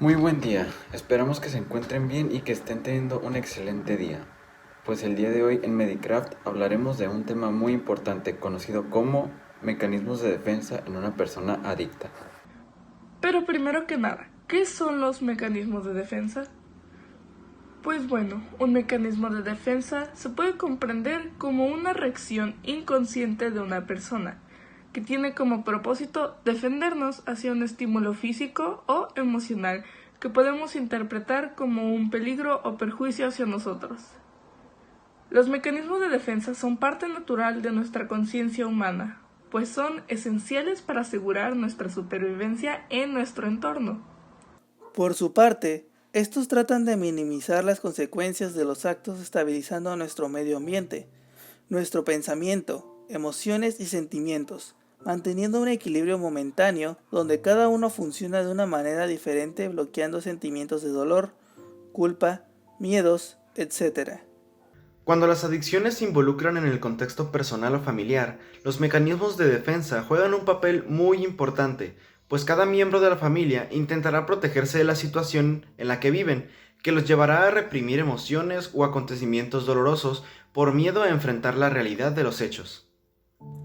Muy buen día, esperamos que se encuentren bien y que estén teniendo un excelente día. Pues el día de hoy en Medicraft hablaremos de un tema muy importante conocido como mecanismos de defensa en una persona adicta. Pero primero que nada, ¿qué son los mecanismos de defensa? Pues bueno, un mecanismo de defensa se puede comprender como una reacción inconsciente de una persona, que tiene como propósito defendernos hacia un estímulo físico o emocional que podemos interpretar como un peligro o perjuicio hacia nosotros. Los mecanismos de defensa son parte natural de nuestra conciencia humana, pues son esenciales para asegurar nuestra supervivencia en nuestro entorno. Por su parte, estos tratan de minimizar las consecuencias de los actos estabilizando nuestro medio ambiente, nuestro pensamiento, emociones y sentimientos, manteniendo un equilibrio momentáneo donde cada uno funciona de una manera diferente bloqueando sentimientos de dolor, culpa, miedos, etc. Cuando las adicciones se involucran en el contexto personal o familiar, los mecanismos de defensa juegan un papel muy importante, pues cada miembro de la familia intentará protegerse de la situación en la que viven, que los llevará a reprimir emociones o acontecimientos dolorosos por miedo a enfrentar la realidad de los hechos.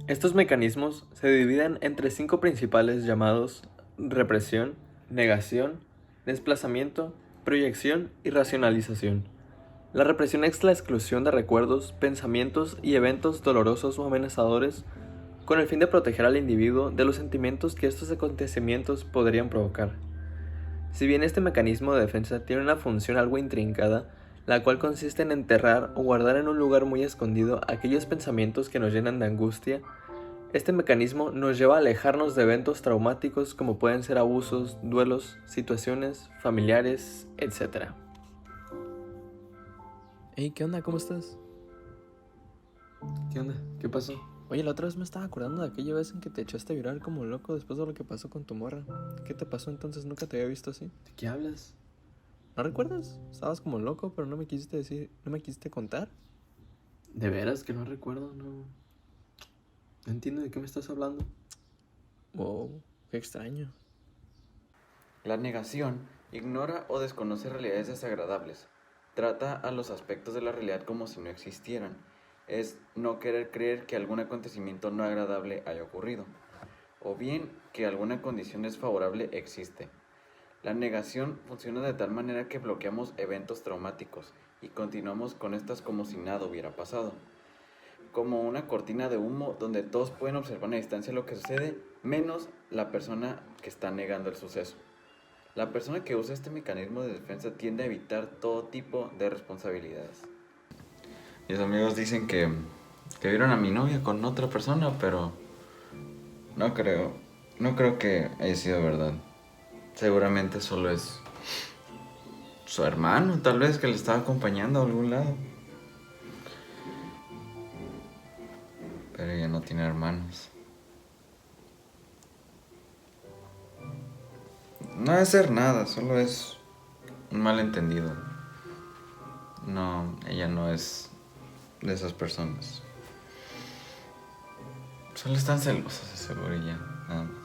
Estos mecanismos se dividen entre 5 principales llamados represión, negación, desplazamiento, proyección y racionalización. La represión es la exclusión de recuerdos, pensamientos y eventos dolorosos o amenazadores con el fin de proteger al individuo de los sentimientos que estos acontecimientos podrían provocar. Si bien este mecanismo de defensa tiene una función algo intrincada, la cual consiste en enterrar o guardar en un lugar muy escondido aquellos pensamientos que nos llenan de angustia, este mecanismo nos lleva a alejarnos de eventos traumáticos como pueden ser abusos, duelos, situaciones familiares, etc. Hey, ¿qué onda? ¿Cómo estás? ¿Qué onda? ¿Qué pasó? Oye, la otra vez me estaba acordando de aquella vez en que te echaste a llorar como loco después de lo que pasó con tu morra. ¿Qué te pasó entonces? Nunca te había visto así. ¿De qué hablas? ¿No recuerdas? Estabas como loco, pero no me quisiste decir, no me quisiste contar. ¿De veras que no recuerdo? No entiendo de qué me estás hablando. Wow, qué extraño. La negación ignora o desconoce realidades desagradables. Trata a los aspectos de la realidad como si no existieran. Es no querer creer que algún acontecimiento no agradable haya ocurrido, o bien que alguna condición desfavorable existe. La negación funciona de tal manera que bloqueamos eventos traumáticos y continuamos con estas como si nada hubiera pasado. Como una cortina de humo donde todos pueden observar a distancia lo que sucede, menos la persona que está negando el suceso. La persona que usa este mecanismo de defensa tiende a evitar todo tipo de responsabilidades. Mis amigos dicen que vieron a mi novia con otra persona, pero no creo que haya sido verdad. Seguramente solo es su hermano, tal vez, que le estaba acompañando a algún lado. Pero ella no tiene hermanos. No debe ser nada, solo es un malentendido. No, ella no es de esas personas. Solo están celosas, de seguro, y ya, nada más.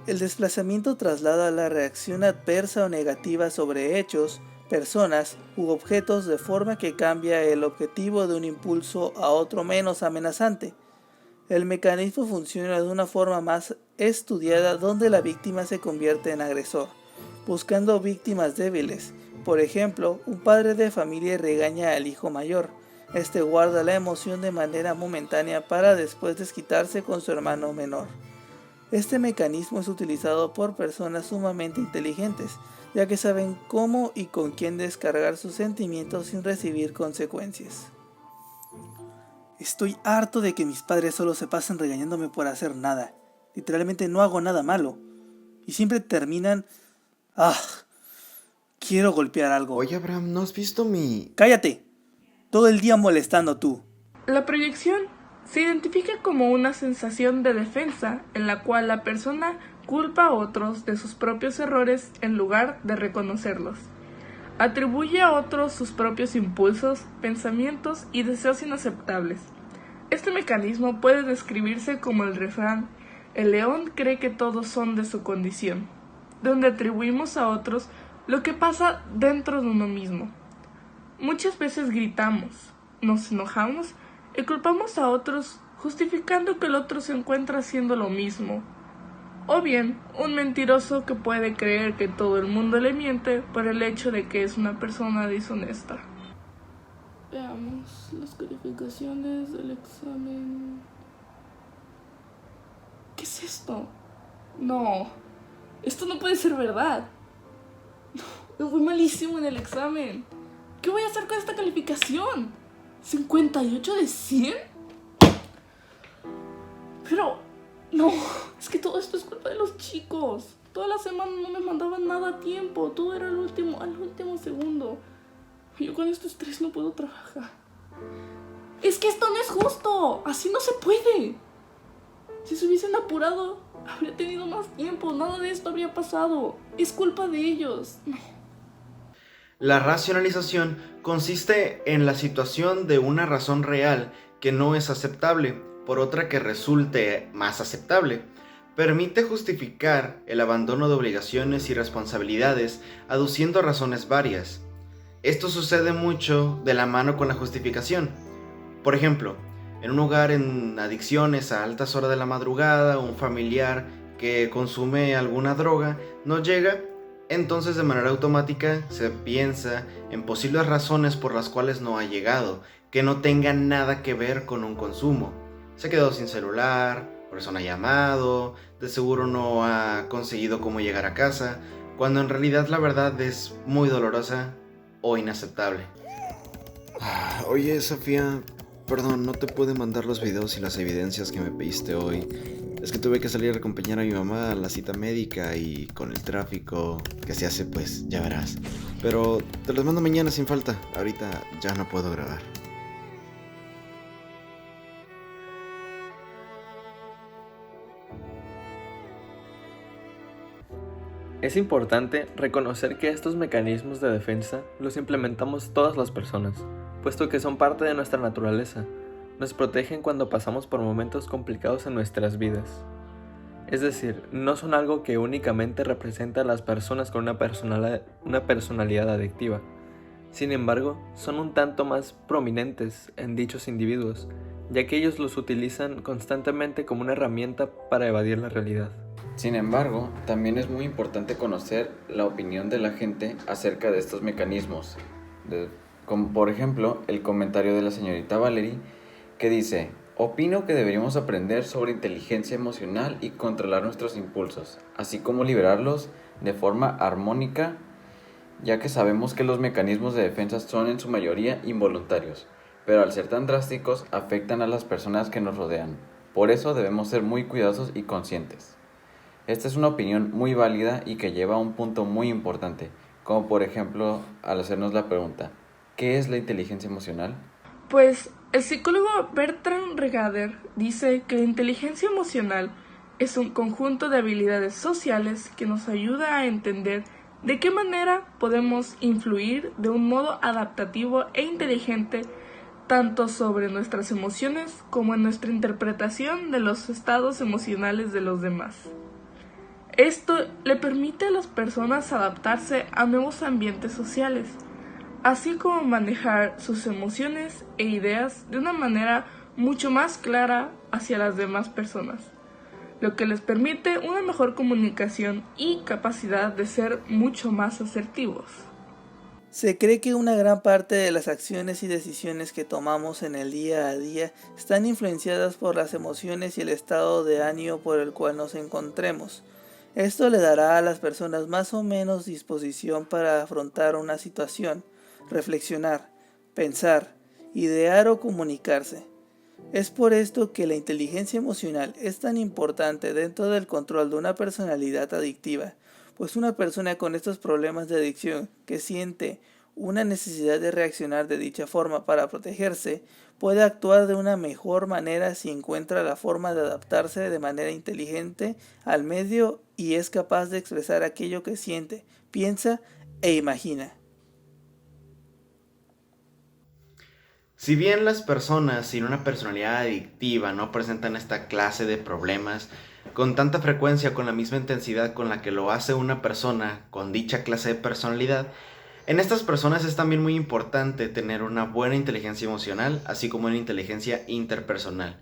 El desplazamiento traslada la reacción adversa o negativa sobre hechos, personas u objetos de forma que cambia el objetivo de un impulso a otro menos amenazante. El mecanismo funciona de una forma más estudiada donde la víctima se convierte en agresor, buscando víctimas débiles. Por ejemplo, un padre de familia regaña al hijo mayor. Este guarda la emoción de manera momentánea para después desquitarse con su hermano menor. Este mecanismo es utilizado por personas sumamente inteligentes, ya que saben cómo y con quién descargar sus sentimientos sin recibir consecuencias. Estoy harto de que mis padres solo se pasen regañándome por hacer nada. Literalmente no hago nada malo. Y siempre terminan... ¡Ah! Quiero golpear algo. Oye, Abraham, ¿no has visto mi...? ¡Cállate! Todo el día molestando tú. La proyección se identifica como una sensación de defensa en la cual la persona culpa a otros de sus propios errores en lugar de reconocerlos. Atribuye a otros sus propios impulsos, pensamientos y deseos inaceptables. Este mecanismo puede describirse como el refrán: el león cree que todos son de su condición. donde atribuimos a otros lo que pasa dentro de uno mismo. Muchas veces gritamos, nos enojamos y culpamos a otros justificando que el otro se encuentra haciendo lo mismo. O bien, un mentiroso que puede creer que todo el mundo le miente por el hecho de que es una persona deshonesta. Veamos las calificaciones del examen. ¿Qué es esto? No, esto no puede ser verdad. No, me fue malísimo en el examen. ¿Qué voy a hacer con esta calificación? ¿58 de 100? Pero, no, es que todo esto es culpa de los chicos. Toda la semana no me mandaban nada a tiempo. Todo era al último segundo. Yo con este estrés no puedo trabajar. Es que esto no es justo. Así no se puede. Si se hubiesen apurado, habría tenido más tiempo. Nada de esto habría pasado. Es culpa de ellos. No. La racionalización consiste en la situación de una razón real que no es aceptable por otra que resulte más aceptable. Permite justificar el abandono de obligaciones y responsabilidades aduciendo razones varias. Esto sucede mucho de la mano con la justificación. Por ejemplo, en un hogar en adicciones a altas horas de la madrugada, un familiar que consume alguna droga no llega, entonces de manera automática se piensa en posibles razones por las cuales no ha llegado, que no tengan nada que ver con un consumo. Se quedó sin celular, por eso no ha llamado, de seguro no ha conseguido cómo llegar a casa, cuando en realidad la verdad es muy dolorosa o inaceptable. Oye, Sofía, perdón, no te pude mandar los videos y las evidencias que me pediste hoy. Es que tuve que salir a acompañar a mi mamá a la cita médica y con el tráfico que se hace, pues ya verás. Pero te los mando mañana sin falta. Ahorita ya no puedo grabar. Es importante reconocer que estos mecanismos de defensa los implementamos todas las personas, puesto que son parte de nuestra naturaleza. Nos protegen cuando pasamos por momentos complicados en nuestras vidas. Es decir, no son algo que únicamente representa a las personas con una personalidad adictiva. Sin embargo, son un tanto más prominentes en dichos individuos, ya que ellos los utilizan constantemente como una herramienta para evadir la realidad. Sin embargo, también es muy importante conocer la opinión de la gente acerca de estos mecanismos, como por ejemplo el comentario de la señorita Valerie, que dice: opino que deberíamos aprender sobre inteligencia emocional y controlar nuestros impulsos, así como liberarlos de forma armónica, ya que sabemos que los mecanismos de defensa son en su mayoría involuntarios, pero al ser tan drásticos afectan a las personas que nos rodean. Por eso debemos ser muy cuidadosos y conscientes. Esta es una opinión muy válida y que lleva a un punto muy importante, como por ejemplo al hacernos la pregunta: ¿qué es la inteligencia emocional? Pues el psicólogo Bertrand Regader dice que la inteligencia emocional es un conjunto de habilidades sociales que nos ayuda a entender de qué manera podemos influir de un modo adaptativo e inteligente tanto sobre nuestras emociones como en nuestra interpretación de los estados emocionales de los demás. Esto le permite a las personas adaptarse a nuevos ambientes sociales, así como manejar sus emociones e ideas de una manera mucho más clara hacia las demás personas, lo que les permite una mejor comunicación y capacidad de ser mucho más asertivos. Se cree que una gran parte de las acciones y decisiones que tomamos en el día a día están influenciadas por las emociones y el estado de ánimo por el cual nos encontremos. Esto le dará a las personas más o menos disposición para afrontar una situación, reflexionar, pensar, idear o comunicarse. Es por esto que la inteligencia emocional es tan importante dentro del control de una personalidad adictiva, pues una persona con estos problemas de adicción que siente una necesidad de reaccionar de dicha forma para protegerse, puede actuar de una mejor manera si encuentra la forma de adaptarse de manera inteligente al medio y es capaz de expresar aquello que siente, piensa e imagina. Si bien las personas sin una personalidad adictiva no presentan esta clase de problemas, con tanta frecuencia, con la misma intensidad con la que lo hace una persona con dicha clase de personalidad, en estas personas es también muy importante tener una buena inteligencia emocional, así como una inteligencia interpersonal,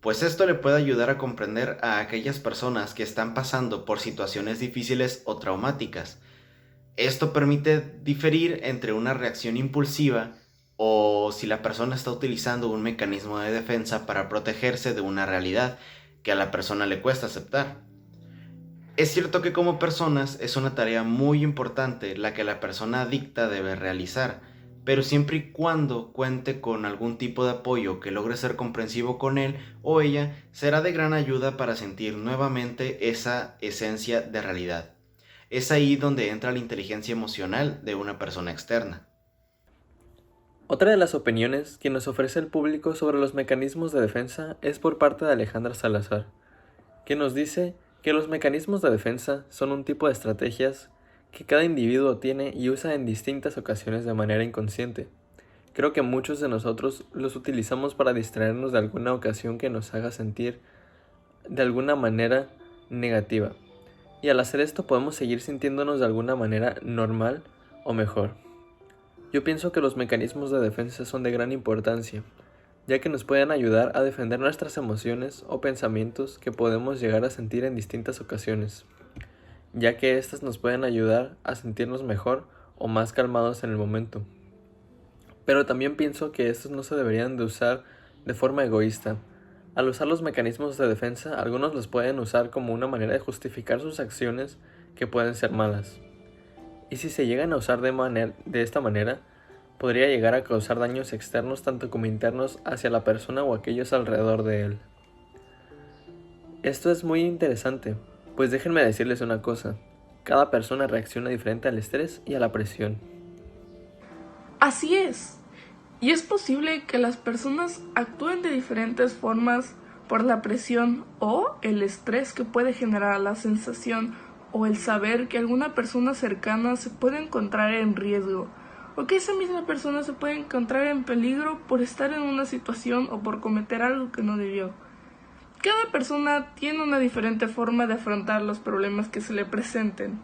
pues esto le puede ayudar a comprender a aquellas personas que están pasando por situaciones difíciles o traumáticas. Esto permite diferir entre una reacción impulsiva o si la persona está utilizando un mecanismo de defensa para protegerse de una realidad que a la persona le cuesta aceptar. Es cierto que como personas es una tarea muy importante la que la persona adicta debe realizar, pero siempre y cuando cuente con algún tipo de apoyo que logre ser comprensivo con él o ella, será de gran ayuda para sentir nuevamente esa esencia de realidad. Es ahí donde entra la inteligencia emocional de una persona externa. Otra de las opiniones que nos ofrece el público sobre los mecanismos de defensa es por parte de Alejandra Salazar, que nos dice que los mecanismos de defensa son un tipo de estrategias que cada individuo tiene y usa en distintas ocasiones de manera inconsciente. Creo que muchos de nosotros los utilizamos para distraernos de alguna ocasión que nos haga sentir de alguna manera negativa. Y al hacer esto podemos seguir sintiéndonos de alguna manera normal o mejor. Yo pienso que los mecanismos de defensa son de gran importancia, ya que nos pueden ayudar a defender nuestras emociones o pensamientos que podemos llegar a sentir en distintas ocasiones, ya que éstas nos pueden ayudar a sentirnos mejor o más calmados en el momento. Pero también pienso que estos no se deberían de usar de forma egoísta. Al usar los mecanismos de defensa, algunos los pueden usar como una manera de justificar sus acciones que pueden ser malas. Y si se llegan a usar de esta manera, podría llegar a causar daños externos tanto como internos hacia la persona o aquellos alrededor de él. Esto es muy interesante, pues déjenme decirles una cosa, cada persona reacciona diferente al estrés y a la presión. Así es. Y es posible que las personas actúen de diferentes formas por la presión o el estrés que puede generar la sensación o el saber que alguna persona cercana se puede encontrar en riesgo o que esa misma persona se puede encontrar en peligro por estar en una situación o por cometer algo que no debió. Cada persona tiene una diferente forma de afrontar los problemas que se le presenten,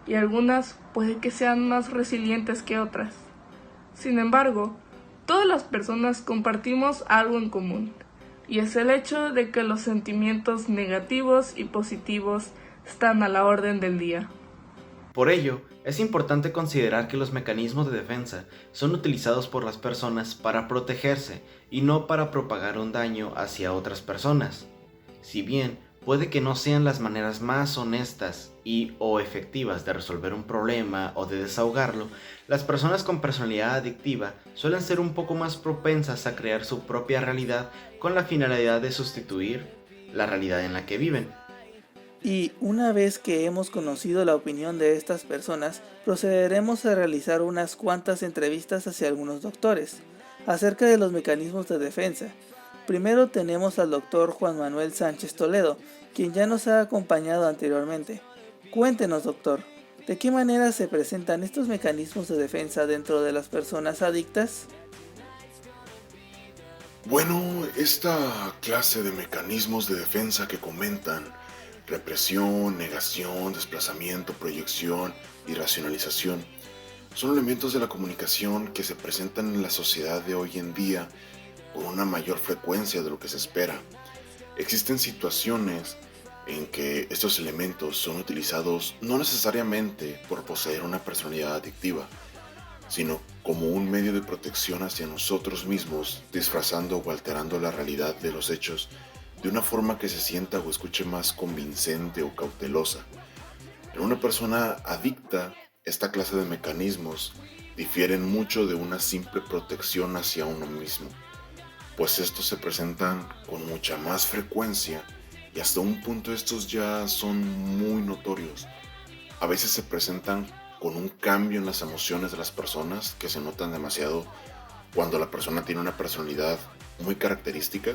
y algunas puede que sean más resilientes que otras. Sin embargo, todas las personas compartimos algo en común, y es el hecho de que los sentimientos negativos y positivos están a la orden del día. Por ello, es importante considerar que los mecanismos de defensa son utilizados por las personas para protegerse y no para propagar un daño hacia otras personas. Si bien puede que no sean las maneras más honestas o efectivas de resolver un problema o de desahogarlo, las personas con personalidad adictiva suelen ser un poco más propensas a crear su propia realidad con la finalidad de sustituir la realidad en la que viven. Y una vez que hemos conocido la opinión de estas personas, procederemos a realizar unas cuantas entrevistas hacia algunos doctores acerca de los mecanismos de defensa. Primero tenemos al doctor Juan Manuel Sánchez Toledo, quien ya nos ha acompañado anteriormente. Cuéntenos, doctor, ¿de qué manera se presentan estos mecanismos de defensa dentro de las personas adictas? Bueno, esta clase de mecanismos de defensa que comentan, represión, negación, desplazamiento, proyección y racionalización, son elementos de la comunicación que se presentan en la sociedad de hoy en día con una mayor frecuencia de lo que se espera. Existen situaciones en que estos elementos son utilizados no necesariamente por poseer una personalidad adictiva, sino como un medio de protección hacia nosotros mismos, disfrazando o alterando la realidad de los hechos de una forma que se sienta o escuche más convincente o cautelosa. En una persona adicta, esta clase de mecanismos difieren mucho de una simple protección hacia uno mismo, pues estos se presentan con mucha más frecuencia y hasta un punto estos ya son muy notorios. A veces se presentan con un cambio en las emociones de las personas que se notan demasiado cuando la persona tiene una personalidad muy característica.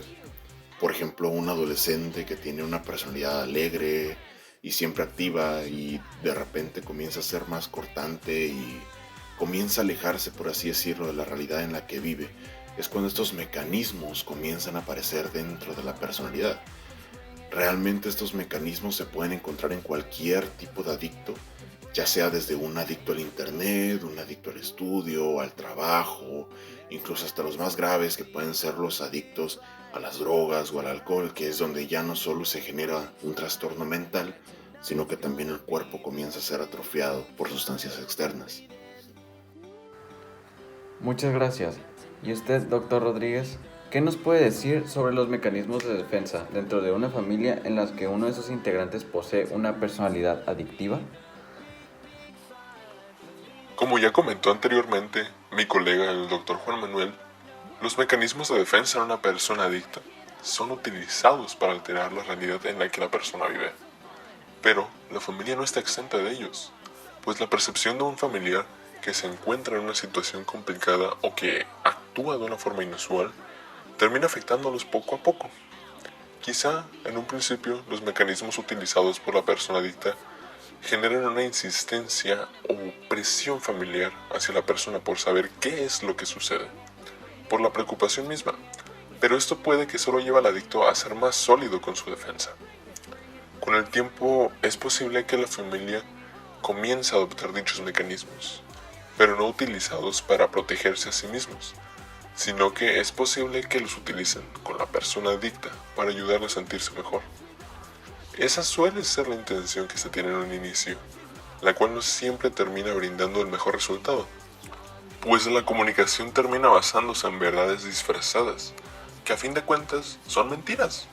Por ejemplo, un adolescente que tiene una personalidad alegre y siempre activa y de repente comienza a ser más cortante y comienza a alejarse, por así decirlo, de la realidad en la que vive. Es cuando estos mecanismos comienzan a aparecer dentro de la personalidad. Realmente estos mecanismos se pueden encontrar en cualquier tipo de adicto, ya sea desde un adicto al internet, un adicto al estudio, al trabajo, incluso hasta los más graves que pueden ser los adictos a las drogas o al alcohol, que es donde ya no solo se genera un trastorno mental, sino que también el cuerpo comienza a ser atrofiado por sustancias externas. Muchas gracias. ¿Y usted, doctor Rodríguez, qué nos puede decir sobre los mecanismos de defensa dentro de una familia en las que uno de sus integrantes posee una personalidad adictiva? Como ya comentó anteriormente mi colega el doctor Juan Manuel, los mecanismos de defensa en una persona adicta son utilizados para alterar la realidad en la que la persona vive. Pero la familia no está exenta de ellos, pues la percepción de un familiar que se encuentra en una situación complicada o que actúa de una forma inusual termina afectándolos poco a poco. Quizá en un principio los mecanismos utilizados por la persona adicta generan una insistencia o presión familiar hacia la persona por saber qué es lo que sucede, por la preocupación misma, pero esto puede que solo lleve al adicto a ser más sólido con su defensa. Con el tiempo es posible que la familia comience a adoptar dichos mecanismos, pero no utilizados para protegerse a sí mismos, sino que es posible que los utilicen con la persona adicta para ayudarle a sentirse mejor. Esa suele ser la intención que se tiene en un inicio, la cual no siempre termina brindando el mejor resultado, pues la comunicación termina basándose en verdades disfrazadas, que a fin de cuentas son mentiras.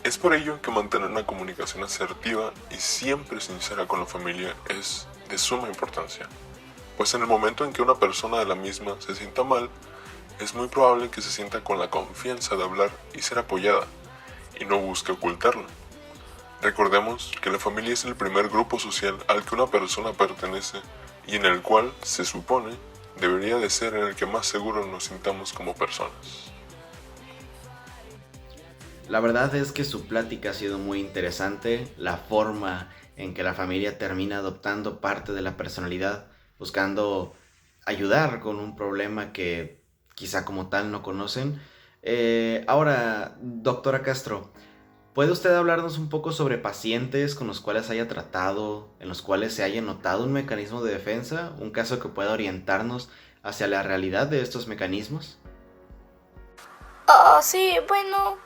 Es por ello que mantener una comunicación asertiva y siempre sincera con la familia es de suma importancia, pues en el momento en que una persona de la misma se sienta mal, es muy probable que se sienta con la confianza de hablar y ser apoyada, y no busque ocultarlo. Recordemos que la familia es el primer grupo social al que una persona pertenece y en el cual, se supone, debería de ser en el que más seguro nos sintamos como personas. La verdad es que su plática ha sido muy interesante, la forma en que la familia termina adoptando parte de la personalidad, buscando ayudar con un problema que quizá como tal no conocen. Ahora, doctora Castro, ¿puede usted hablarnos un poco sobre pacientes con los cuales haya tratado, en los cuales se haya notado un mecanismo de defensa, un caso que pueda orientarnos hacia la realidad de estos mecanismos? Sí, bueno,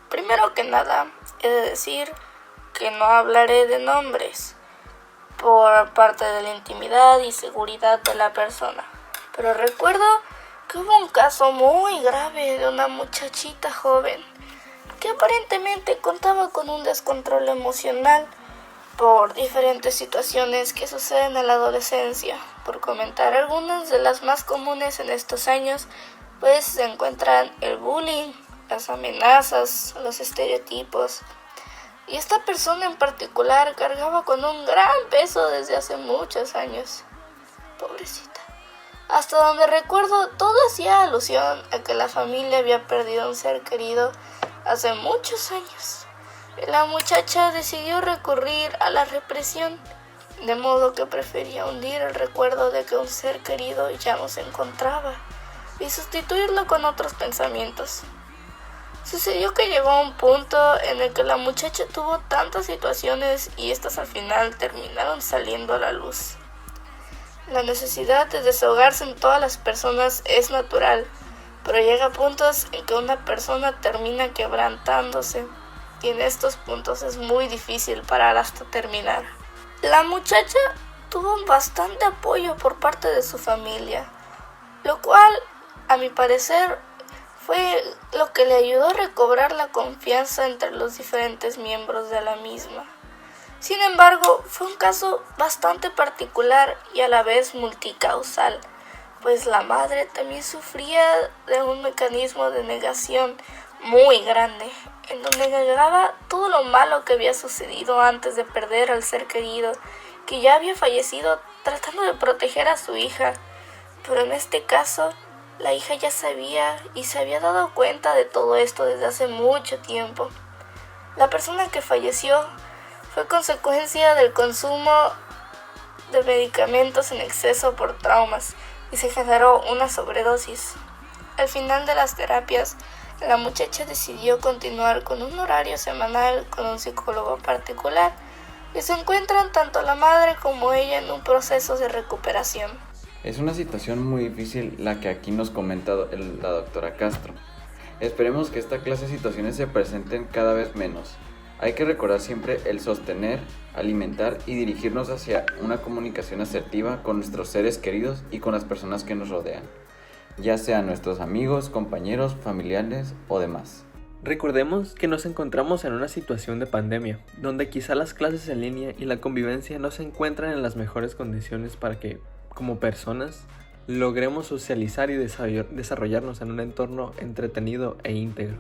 primero que nada, he de decir que no hablaré de nombres por parte de la intimidad y seguridad de la persona. Pero recuerdo que hubo un caso muy grave de una muchachita joven que aparentemente contaba con un descontrol emocional por diferentes situaciones que suceden en la adolescencia. Por comentar algunas de las más comunes en estos años, pues se encuentran el bullying, las amenazas, los estereotipos. Y esta persona en particular cargaba con un gran peso desde hace muchos años. Pobrecita. Hasta donde recuerdo, todo hacía alusión a que la familia había perdido a un ser querido hace muchos años. La muchacha decidió recurrir a la represión, de modo que prefería hundir el recuerdo de que un ser querido ya no se encontraba y sustituirlo con otros pensamientos. Sucedió que llegó a un punto en el que la muchacha tuvo tantas situaciones y estas al final terminaron saliendo a la luz. La necesidad de desahogarse en todas las personas es natural, pero llega a puntos en que una persona termina quebrantándose y en estos puntos es muy difícil parar hasta terminar. La muchacha tuvo bastante apoyo por parte de su familia, lo cual, a mi parecer, fue lo que le ayudó a recobrar la confianza entre los diferentes miembros de la misma. Sin embargo, fue un caso bastante particular y a la vez multicausal, pues la madre también sufría de un mecanismo de negación muy grande, en donde negaba todo lo malo que había sucedido antes de perder al ser querido, que ya había fallecido tratando de proteger a su hija. Pero en este caso, la hija ya sabía y se había dado cuenta de todo esto desde hace mucho tiempo. La persona que falleció fue consecuencia del consumo de medicamentos en exceso por traumas y se generó una sobredosis. Al final de las terapias, la muchacha decidió continuar con un horario semanal con un psicólogo particular y se encuentran tanto la madre como ella en un proceso de recuperación. Es una situación muy difícil la que aquí nos comenta la doctora Castro. Esperemos que esta clase de situaciones se presenten cada vez menos. Hay que recordar siempre el sostener, alimentar y dirigirnos hacia una comunicación asertiva con nuestros seres queridos y con las personas que nos rodean, ya sean nuestros amigos, compañeros, familiares o demás. Recordemos que nos encontramos en una situación de pandemia, donde quizá las clases en línea y la convivencia no se encuentran en las mejores condiciones para que, como personas, logremos socializar y desarrollarnos en un entorno entretenido e íntegro.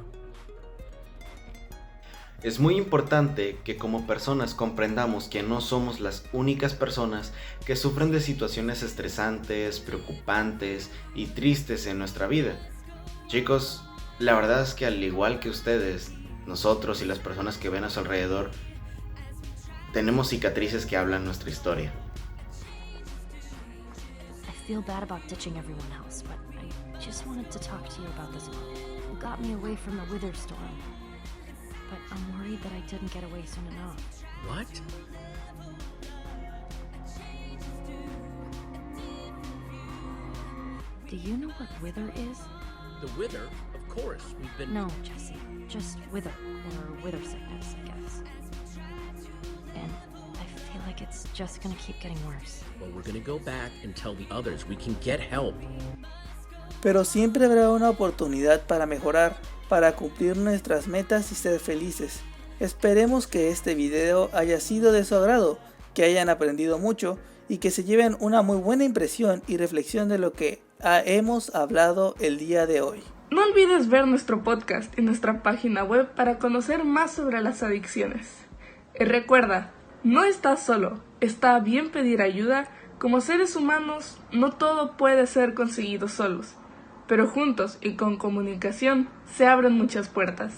Es muy importante que como personas comprendamos que no somos las únicas personas que sufren de situaciones estresantes, preocupantes y tristes en nuestra vida. Chicos, la verdad es que al igual que ustedes, nosotros y las personas que ven a su alrededor, tenemos cicatrices que hablan nuestra historia. I feel bad about ditching everyone else, but I just wanted to talk to you about this one. It got me away from the wither storm. But I'm worried that I didn't get away soon enough. What? Do you know what wither is? The wither? Of course, we've been... No, Jesse. Just wither, or wither sickness, I guess. And I feel like it's just gonna keep getting worse. Well, we're gonna go back and tell the others we can get help. Pero siempre habrá una oportunidad para mejorar, para cumplir nuestras metas y ser felices. Esperemos que este video haya sido de su agrado, que hayan aprendido mucho y que se lleven una muy buena impresión y reflexión de lo que hemos hablado el día de hoy. No olvides ver nuestro podcast y nuestra página web para conocer más sobre las adicciones. Y recuerda, no estás solo, está bien pedir ayuda. Como seres humanos, no todo puede ser conseguido solos, pero juntos y con comunicación se abren muchas puertas.